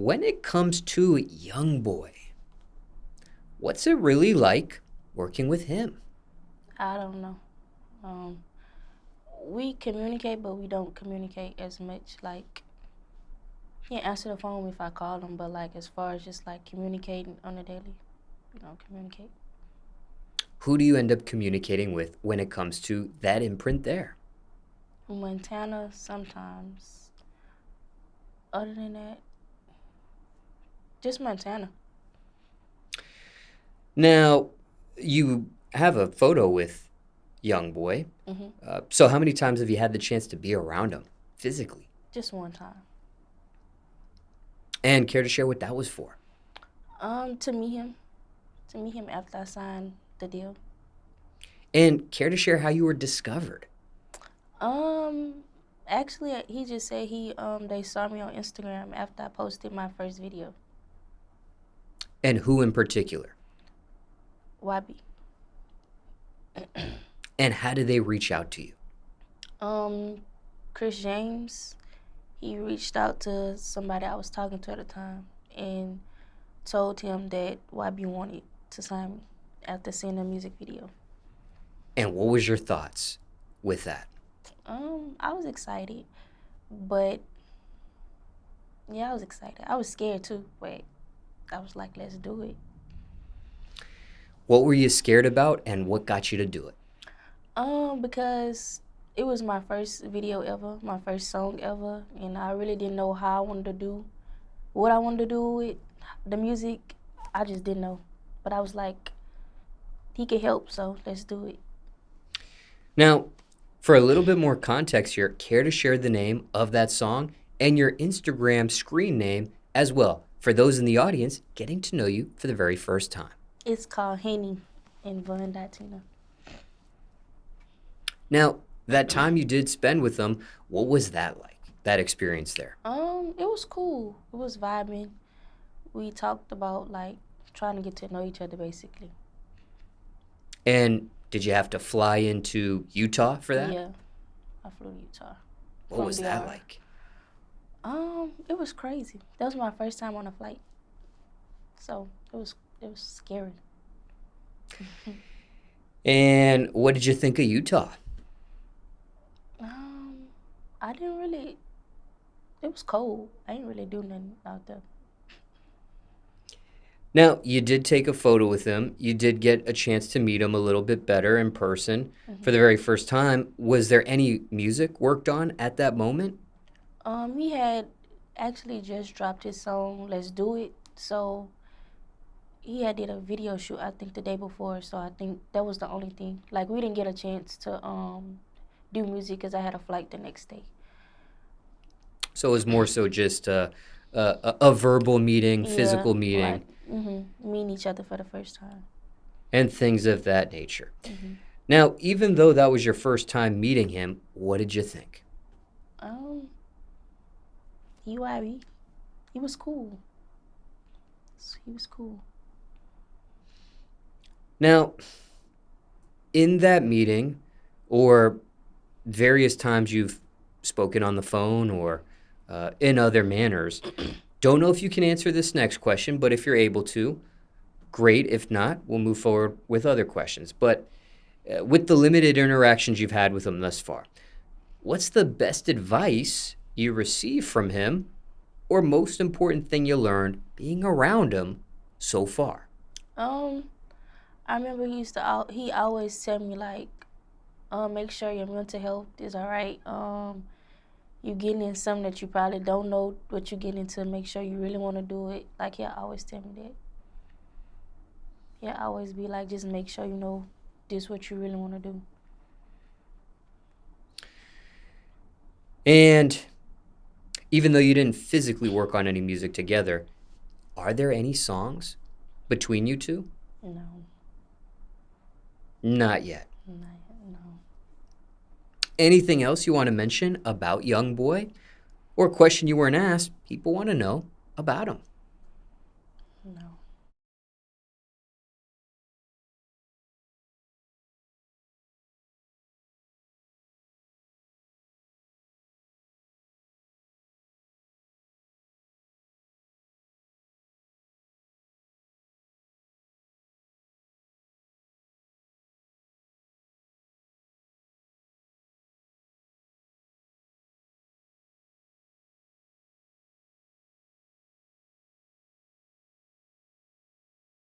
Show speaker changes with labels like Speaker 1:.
Speaker 1: when it comes to YoungBoy, what's it really like working with him?
Speaker 2: I don't know. Um, we communicate, but we don't communicate as much. Like, he answer the phone if I call him, but like as far as just like communicating on a daily, we don't communicate.
Speaker 1: Who do you end up communicating with when it comes to that imprint there?
Speaker 2: Montana sometimes. Other than that, just Montana.
Speaker 1: Now, you have a photo with YoungBoy. So how many times have you had the chance to be around him physically?
Speaker 2: Just one time.
Speaker 1: And care to share what that was for?
Speaker 2: To meet him. To meet him after I signed the deal.
Speaker 1: And care to share how you were discovered?
Speaker 2: Actually, he just said they saw me on Instagram after I posted my first video.
Speaker 1: And who in particular?
Speaker 2: YB.
Speaker 1: And how did they reach out to you?
Speaker 2: Chris James, he reached out to somebody I was talking to at the time and told him that YB wanted to sign me after seeing the music video.
Speaker 1: And what was your thoughts with that?
Speaker 2: I was excited, but yeah, I was excited. I was scared too, but I was like, let's do it.
Speaker 1: What were you scared about and what got you to do it?
Speaker 2: Because it was my first video ever, my first song ever, and I really didn't know how I wanted to do, what I wanted to do with the music. I just didn't know. But I was like, he could help, so let's do it.
Speaker 1: Now, for a little bit more context here, care to share the name of that song and your Instagram screen name as well, for those in the audience getting to know you for the very first time?
Speaker 2: It's called Henny in Vontina.
Speaker 1: Now, that time you did spend with them, what was that like, that experience there?
Speaker 2: It was cool. It was vibing. We talked about like trying to get to know each other basically.
Speaker 1: And did you have to fly into Utah for that?
Speaker 2: Yeah, I flew to Utah.
Speaker 1: What was that
Speaker 2: DR.
Speaker 1: like?
Speaker 2: It was crazy. That was my first time on a flight, so it was scary.
Speaker 1: And what did you think of Utah?
Speaker 2: I didn't really. It was cold. I didn't really do nothing out there.
Speaker 1: Now, you did take a photo with him. You did get a chance to meet him a little bit better in person for the very first time. Was there any music worked on at that moment?
Speaker 2: He had actually just dropped his song "Let's Do It," so he had did a video shoot I think the day before. So I think that was the only thing. Like we didn't get a chance to do music because I had a flight the next day.
Speaker 1: So it was more so just a verbal meeting, physical meeting,
Speaker 2: like meeting each other for the first time.
Speaker 1: and things of that nature. Now, even though that was your first time meeting him, what did you think?
Speaker 2: YB, he was cool. He was cool.
Speaker 1: Now, in that meeting, or various times you've spoken on the phone or in other manners, don't know if you can answer this next question, but if you're able to, great. If not, we'll move forward with other questions. But with the limited interactions you've had with him thus far, what's the best advice you received from him, or most important thing you learned being around him so far?
Speaker 2: I remember he always tell me like, make sure your mental health is all right. You getting in something that you probably don't know what you're getting into. Make sure you really want to do it. Like he'll always tell me that. He'll always be like, just make sure you know this what you really want to do.
Speaker 1: And even though you didn't physically work on any music together, are there any songs between you two?
Speaker 2: No.
Speaker 1: Not yet.
Speaker 2: Not yet, no.
Speaker 1: Anything else you want to mention about YoungBoy? Or a question you weren't asked, people want to know about him?